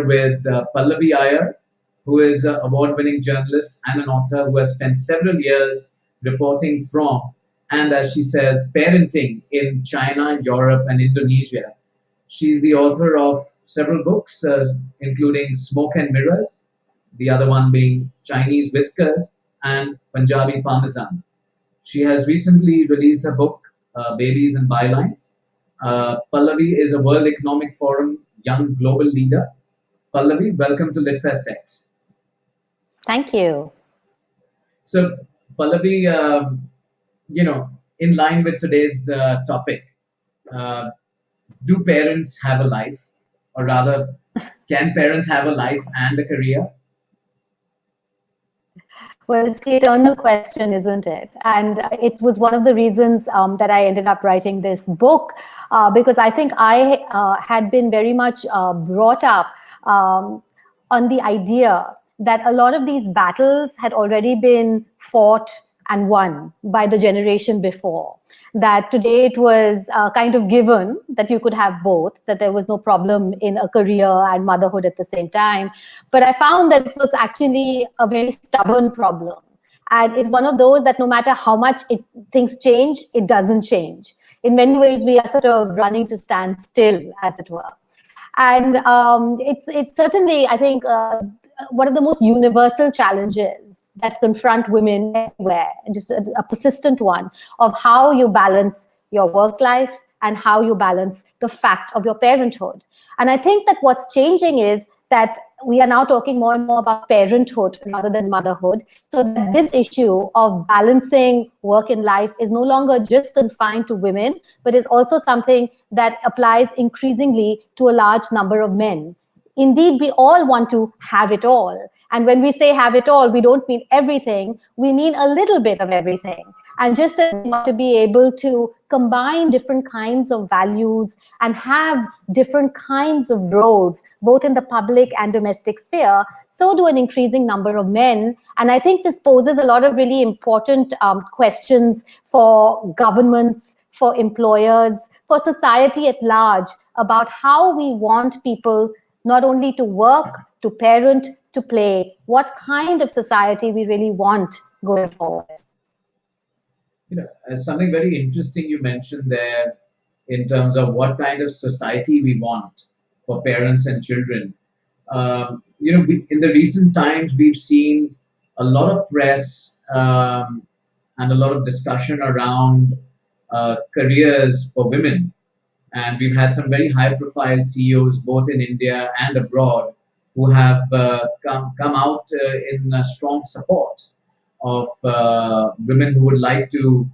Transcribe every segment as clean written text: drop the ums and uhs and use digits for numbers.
with Pallavi Aiyar, who is an award-winning journalist and an author who has spent several years reporting from and, as she says, parenting in China, Europe, and Indonesia. She's the author of several books, including Smoke and Mirrors, the other one being Chinese Whiskers and Punjabi Parmesan. She has recently released a book, Babies and Bylines. Pallavi is a World Economic Forum Young Global Leader. Pallavi, welcome to LitFestx. Thank you. So, Pallavi, in line with today's topic, uh, do parents have a life? Or rather, can parents have a life and a career? Well, it's the eternal question, isn't it? And it was one of the reasons that I ended up writing this book, because I think I had been very much brought up on the idea that a lot of these battles had already been fought and won by the generation before. That today it was kind of given that you could have both, that there was no problem in a career and motherhood at the same time. But I found that it was actually a very stubborn problem. And it's one of those that no matter how much things change, it doesn't change. In many ways, we are sort of running to stand still, as it were. And it's certainly, I think, one of the most universal challenges that confront women everywhere, and just a persistent one, of how you balance your work life and how you balance the fact of your parenthood. And I think that what's changing is that we are now talking more and more about parenthood rather than motherhood. So that this issue of balancing work and life is no longer just confined to women, but is also something that applies increasingly to a large number of men. Indeed, we all want to have it all. And when we say have it all, we don't mean everything. We mean a little bit of everything. And just to be able to combine different kinds of values and have different kinds of roles, both in the public and domestic sphere, so do an increasing number of men. And I think this poses a lot of really important questions for governments, for employers, for society at large, about how we want people not only to work, to parent, to play, what kind of society we really want going forward. Something very interesting you mentioned there in terms of what kind of society we want for parents and children. In the recent times, we've seen a lot of press and a lot of discussion around careers for women. And we've had some very high-profile CEOs, both in India and abroad, who have come out in strong support of women who would like to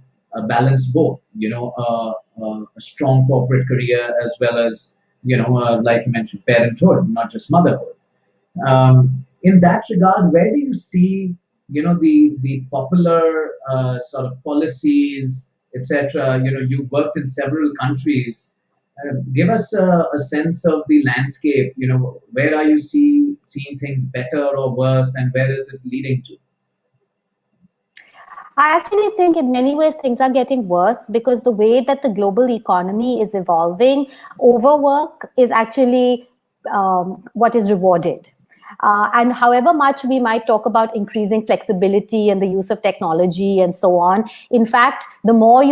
balance both, a strong corporate career as well as, like you mentioned, parenthood, not just motherhood. In that regard, where do you see, the popular sort of policies, etc.? You've worked in several countries. Give us a sense of the landscape. Where are you seeing things better or worse, and where is it leading to? I actually think in many ways things are getting worse, because the way that the global economy is evolving, overwork is actually what is rewarded. And however much we might talk about increasing flexibility and the use of technology and so on, in fact, the more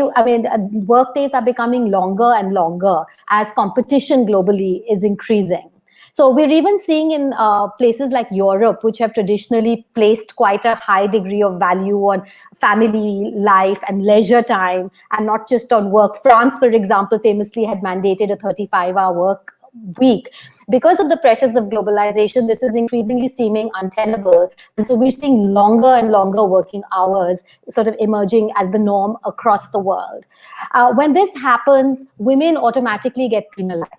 work days are becoming longer and longer as competition globally is increasing. So we're even seeing in places like Europe, which have traditionally placed quite a high degree of value on family life and leisure time, and not just on work. France, for example, famously had mandated a 35-hour work week. Because of the pressures of globalization, this is increasingly seeming untenable. And so we're seeing longer and longer working hours sort of emerging as the norm across the world. When this happens, women automatically get penalized.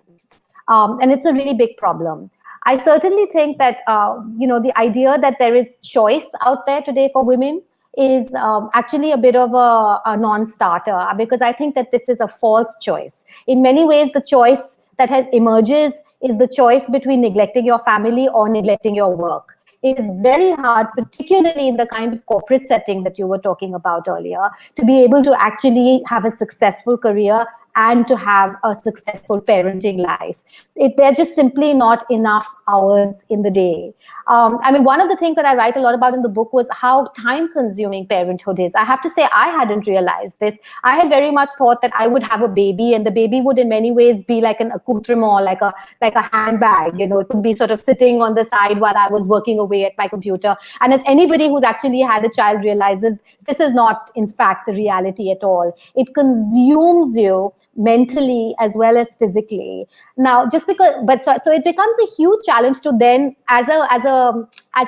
And it's a really big problem. I certainly think that, the idea that there is choice out there today for women is actually a bit of a non-starter, because I think that this is a false choice. In many ways, the choice that emerges is the choice between neglecting your family or neglecting your work. It is very hard, particularly in the kind of corporate setting that you were talking about earlier, to be able to actually have a successful career and to have a successful parenting life. There are just simply not enough hours in the day. I mean, one of the things that I write a lot about in the book was how time-consuming parenthood is. I have to say, I hadn't realized this. I had very much thought that I would have a baby, and the baby would in many ways be like an accoutrement, like a handbag. You know, it would be sort of sitting on the side while I was working away at my computer. And as anybody who's actually had a child realizes, this is not, in fact, the reality at all. It consumes you mentally as well as physically. Now, just because, but so it becomes a huge challenge to then, as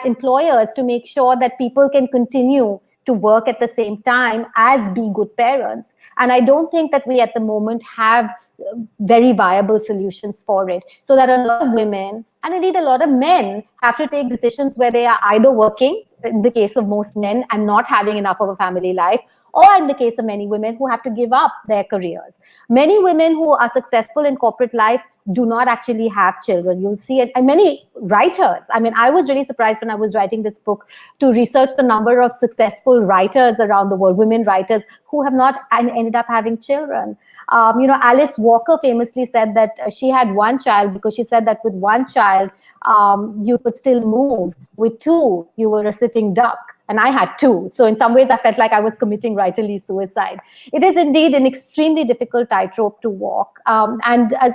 employers, to make sure that people can continue to work at the same time as be good parents. And I don't think that we at the moment have very viable solutions for it. So that a lot of women, and indeed a lot of men, have to take decisions where they are either working, in the case of most men, and not having enough of a family life, or in the case of many women who have to give up their careers. Many women who are successful in corporate life do not actually have children. You'll see it. And many writers, I mean, I was really surprised when I was writing this book to research the number of successful writers around the world, women writers who have not ended up having children. Alice Walker famously said that she had one child because she said that with one child, you could still move. With two, you were a sitting duck. And I had two. So in some ways, I felt like I was committing writerly suicide. It is indeed an extremely difficult tightrope to walk.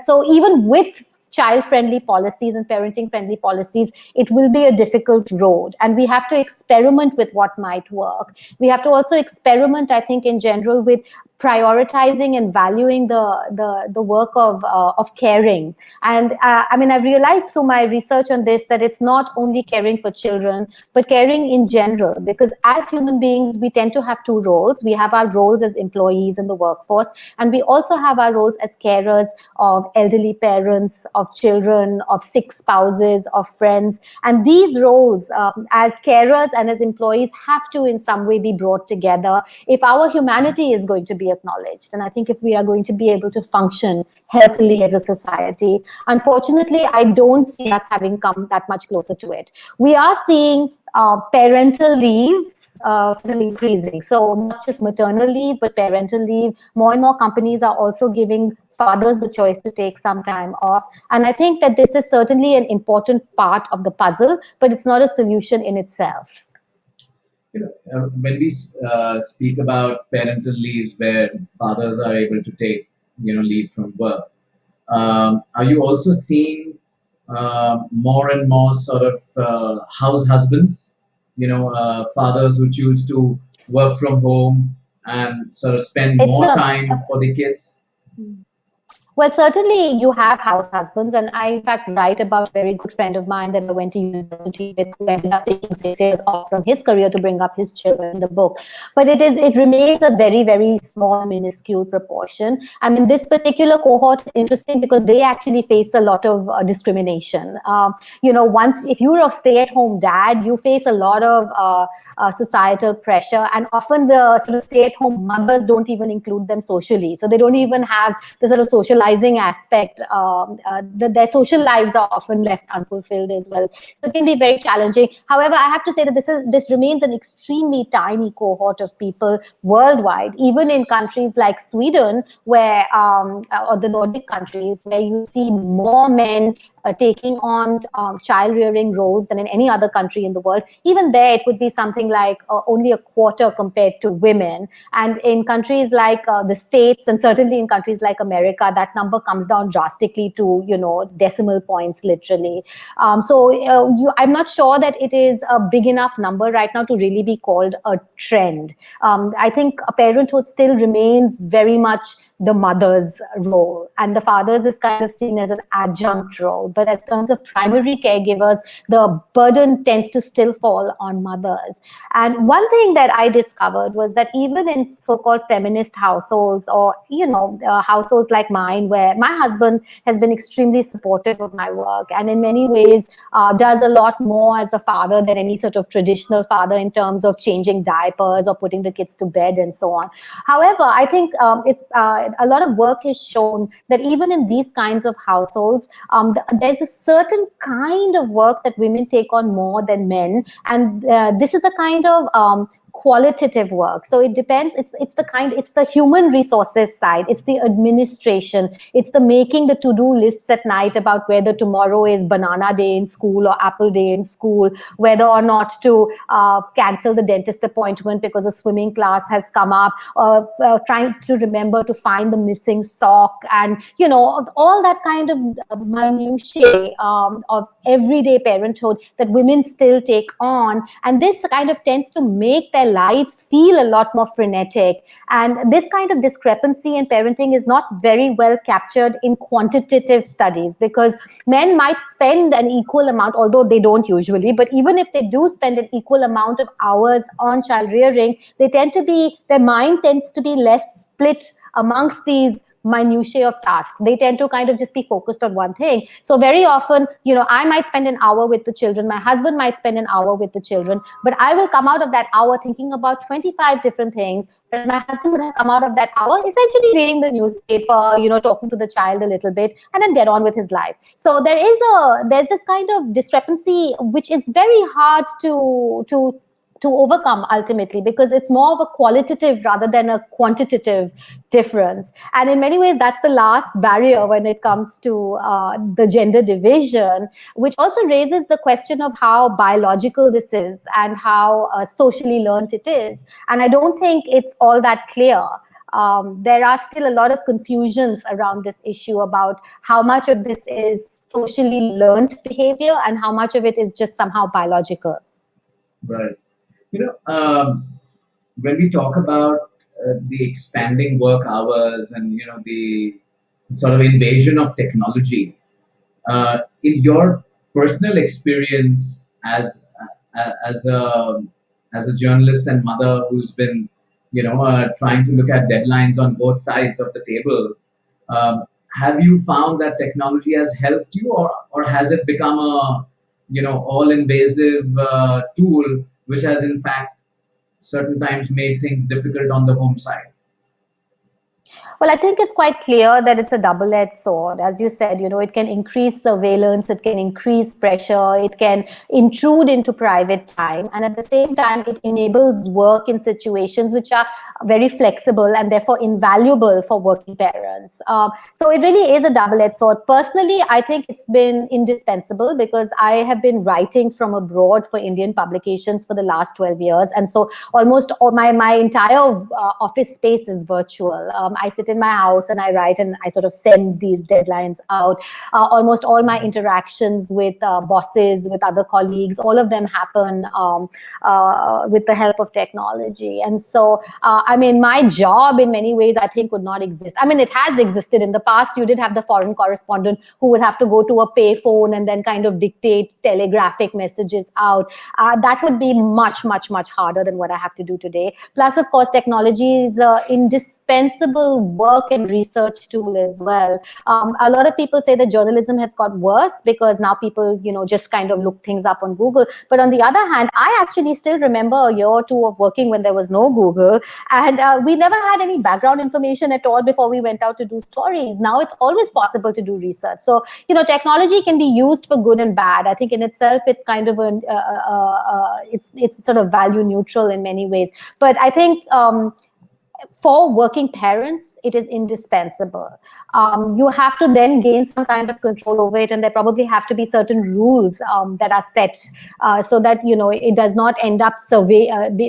So even with child-friendly policies and parenting-friendly policies, it will be a difficult road. And we have to experiment with what might work. We have to also experiment, I think, in general, with prioritizing and valuing the work of caring. And I've realized through my research on this that it's not only caring for children, but caring in general. Because as human beings, we tend to have two roles. We have our roles as employees in the workforce, and we also have our roles as carers of elderly parents, of children, of sick spouses, of friends. And these roles, as carers and as employees, have to in some way be brought together if our humanity is going to be acknowledged. And I think if we are going to be able to function healthily as a society, unfortunately, I don't see us having come that much closer to it. We are seeing parental leave sort of increasing. So not just maternal leave, but parental leave. More and more companies are also giving fathers the choice to take some time off. And I think that this is certainly an important part of the puzzle, but it's not a solution in itself. When we speak about parental leaves where fathers are able to take, leave from work, are you also seeing more and more sort of house husbands, fathers who choose to work from home and sort of spend more time for the kids? Well, certainly you have house husbands, and I, in fact, write about a very good friend of mine that I went to university with, who ended up taking 6 years off from his career to bring up his children in the book. But it remains a very, very small, minuscule proportion. I mean, this particular cohort is interesting because they actually face a lot of discrimination. Once, if you're a stay-at-home dad, you face a lot of societal pressure, and often the sort of stay-at-home mothers don't even include them socially. So they don't even have the sort of socializing aspect. Their social lives are often left unfulfilled as well. So it can be very challenging. However, I have to say that this remains an extremely tiny cohort of people worldwide, even in countries like Sweden, where or the Nordic countries, where you see more men taking on child rearing roles than in any other country in the world. Even there, it would be something like only a quarter compared to women. And in countries like the States, and certainly in countries like America, that number comes down drastically to, decimal points, literally. I'm not sure that it is a big enough number right now to really be called a trend. I think parenthood still remains very much the mother's role, and the father's is kind of seen as an adjunct role. But in terms of primary caregivers, the burden tends to still fall on mothers. And one thing that I discovered was that even in so-called feminist households, or households like mine, where my husband has been extremely supportive of my work, and in many ways does a lot more as a father than any sort of traditional father in terms of changing diapers or putting the kids to bed and so on. However, I think a lot of work has shown that even in these kinds of households, there's a certain kind of work that women take on more than men. And this is a kind of qualitative work. So it depends. It's the human resources side. It's the administration. It's the making the to-do lists at night about whether tomorrow is banana day in school or apple day in school, whether or not to cancel the dentist appointment because a swimming class has come up, or trying to remember to find the missing sock, and all that kind of minutiae of everyday parenthood that women still take on. And this kind of tends to make their lives feel a lot more frenetic. And this kind of discrepancy in parenting is not very well captured in quantitative studies, because men might spend an equal amount, although they don't usually, but even if they do spend an equal amount of hours on child rearing, their mind tends to be less split amongst these minutiae of tasks. They tend to kind of just be focused on one thing. So very often, I might spend an hour with the children, my husband might spend an hour with the children, but I will come out of that hour thinking about 25 different things, whereas my husband would have come out of that hour essentially reading the newspaper, talking to the child a little bit, and then get on with his life. So there's this kind of discrepancy which is very hard to overcome ultimately, because it's more of a qualitative rather than a quantitative difference. And in many ways, that's the last barrier when it comes to the gender division, which also raises the question of how biological this is and how socially learned it is. And I don't think it's all that clear. There are still a lot of confusions around this issue about how much of this is socially learned behavior and how much of it is just somehow biological. Right. When we talk about the expanding work hours and the sort of invasion of technology, in your personal experience as a journalist and mother who's been trying to look at deadlines on both sides of the table, have you found that technology has helped you, or has it become a all invasive tool which has in fact certain times made things difficult on the home side? Well, I think it's quite clear that it's a double-edged sword. As you said, it can increase surveillance, it can increase pressure, it can intrude into private time. And at the same time, it enables work in situations which are very flexible and therefore invaluable for working parents. So it really is a double-edged sword. Personally, I think it's been indispensable because I have been writing from abroad for Indian publications for the last 12 years. And so almost all my entire office space is virtual. I sit in my house and I write and I sort of send these deadlines out. Almost all my interactions with bosses, with other colleagues, all of them happen with the help of technology. And so, my job in many ways, I think, would not exist. It has existed in the past. You did have the foreign correspondent who would have to go to a pay phone and then kind of dictate telegraphic messages out. That would be much, much, much harder than what I have to do today. Plus, of course, technology is indispensable work and research tool as well. A lot of people say that journalism has got worse because now people, just kind of look things up on Google. But on the other hand, I actually still remember a year or two of working when there was no Google, and we never had any background information at all before we went out to do stories. Now it's always possible to do research. So, technology can be used for good and bad. I think in itself, it's kind of it's sort of value neutral in many ways. But I think for working parents, it is indispensable. You have to then gain some kind of control over it, and there probably have to be certain rules that are set so that it does not end up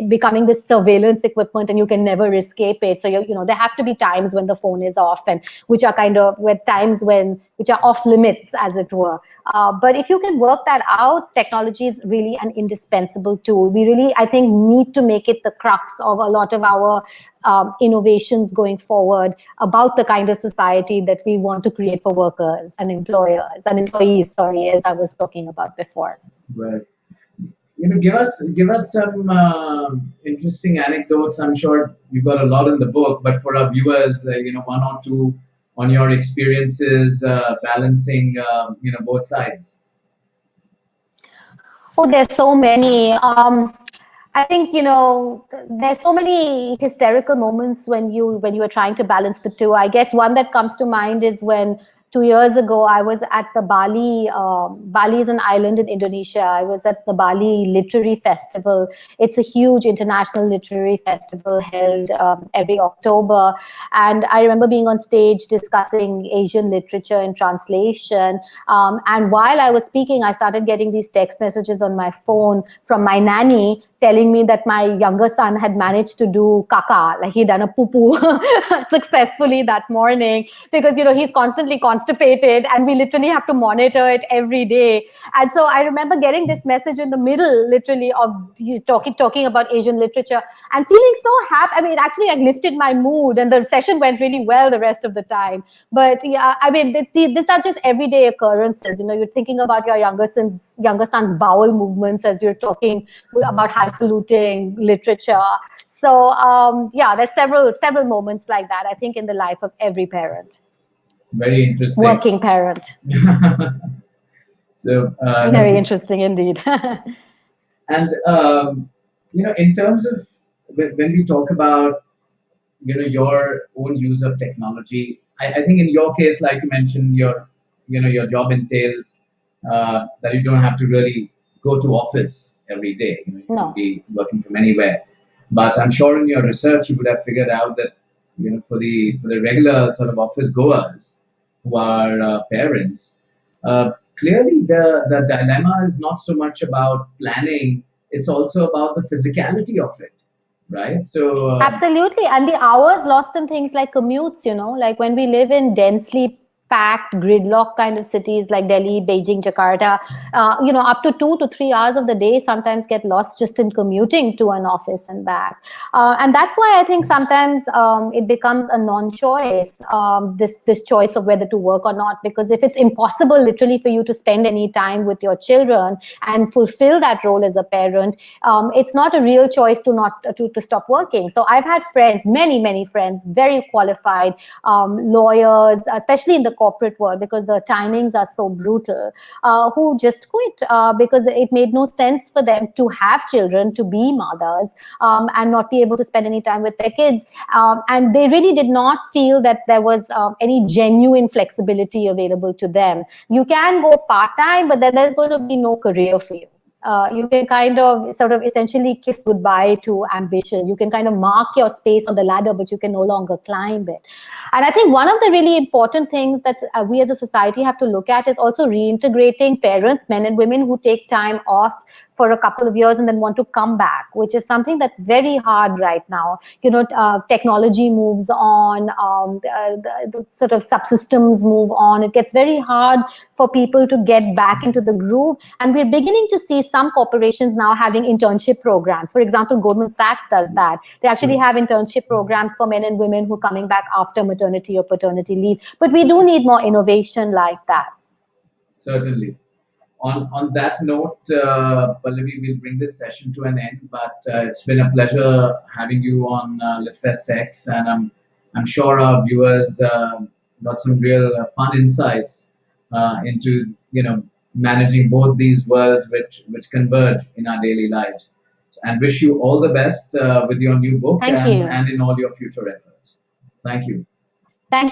becoming this surveillance equipment, and you can never escape it. So there have to be times when the phone is off, and which are which are off limits, as it were. But if you can work that out, technology is really an indispensable tool. We really, I think, need to make it the crux of a lot of our innovations going forward about the kind of society that we want to create for workers and employees, as I was talking about before. Right. Give us some interesting anecdotes. I'm sure you've got a lot in the book, but for our viewers, one or two on your experiences balancing, both sides. Oh, there's so many. I think there's so many hysterical moments when you are trying to balance the two. I guess one that comes to mind is when 2 years ago, I was at the Bali. Bali is an island in Indonesia. I was at the Bali Literary Festival. It's a huge international literary festival held every October. And I remember being on stage discussing Asian literature in translation. And while I was speaking, I started getting these text messages on my phone from my nanny telling me that my younger son had managed to do kaka, like he'd done a poo-poo successfully that morning, because he's constantly constipated and we literally have to monitor it every day. And so I remember getting this message in the middle, literally, of talking about Asian literature and feeling so happy. I mean, it actually like lifted my mood, and the session went really well the rest of the time. But yeah, I mean, these are just everyday occurrences. You're thinking about your younger son's bowel movements as you're talking about highfalutin literature. So yeah, there's several moments like that, I think, in the life of every parent. Very interesting. Working parent. So very interesting indeed. And in terms of when we talk about your own use of technology, I think in your case, like you mentioned, your job entails that you don't have to really go to office every day. You can be working from anywhere. But I'm sure in your research you would have figured out that for the regular sort of office goers who are parents, clearly the dilemma is not so much about planning; it's also about the physicality of it, right? So absolutely. And the hours lost in things like commutes, like when we live in densely packed gridlock kind of cities like Delhi, Beijing, Jakarta, up to 2 to 3 hours of the day sometimes get lost just in commuting to an office and back. And that's why I think sometimes it becomes a non-choice, this choice of whether to work or not, because if it's impossible literally for you to spend any time with your children and fulfill that role as a parent, it's not a real choice to stop working. So I've had friends, many friends, very qualified lawyers, especially in the corporate world, because the timings are so brutal, who just quit because it made no sense for them to have children, to be mothers, and not be able to spend any time with their kids. And they really did not feel that there was any genuine flexibility available to them. You can go part-time, but then there's going to be no career for you. You can kind of sort of essentially kiss goodbye to ambition. You can kind of mark your space on the ladder, but you can no longer climb it. And I think one of the really important things that we as a society have to look at is also reintegrating parents, men and women, who take time off for a couple of years and then want to come back, which is something that's very hard right now. Technology moves on, the sort of subsystems move on. It gets very hard for people to get back into the groove. And we're beginning to see some corporations now having internship programs. For example, Goldman Sachs does that. They actually have internship programs for men and women who are coming back after maternity or paternity leave. But we do need more innovation like that. Certainly. On that note, Pallavi, we'll bring this session to an end. But it's been a pleasure having you on LitFestx, and I'm sure our viewers got some real fun insights into managing both these worlds which converge in our daily lives. And wish you all the best with your new book Thank you. and in all your future efforts. Thank you. Thank you.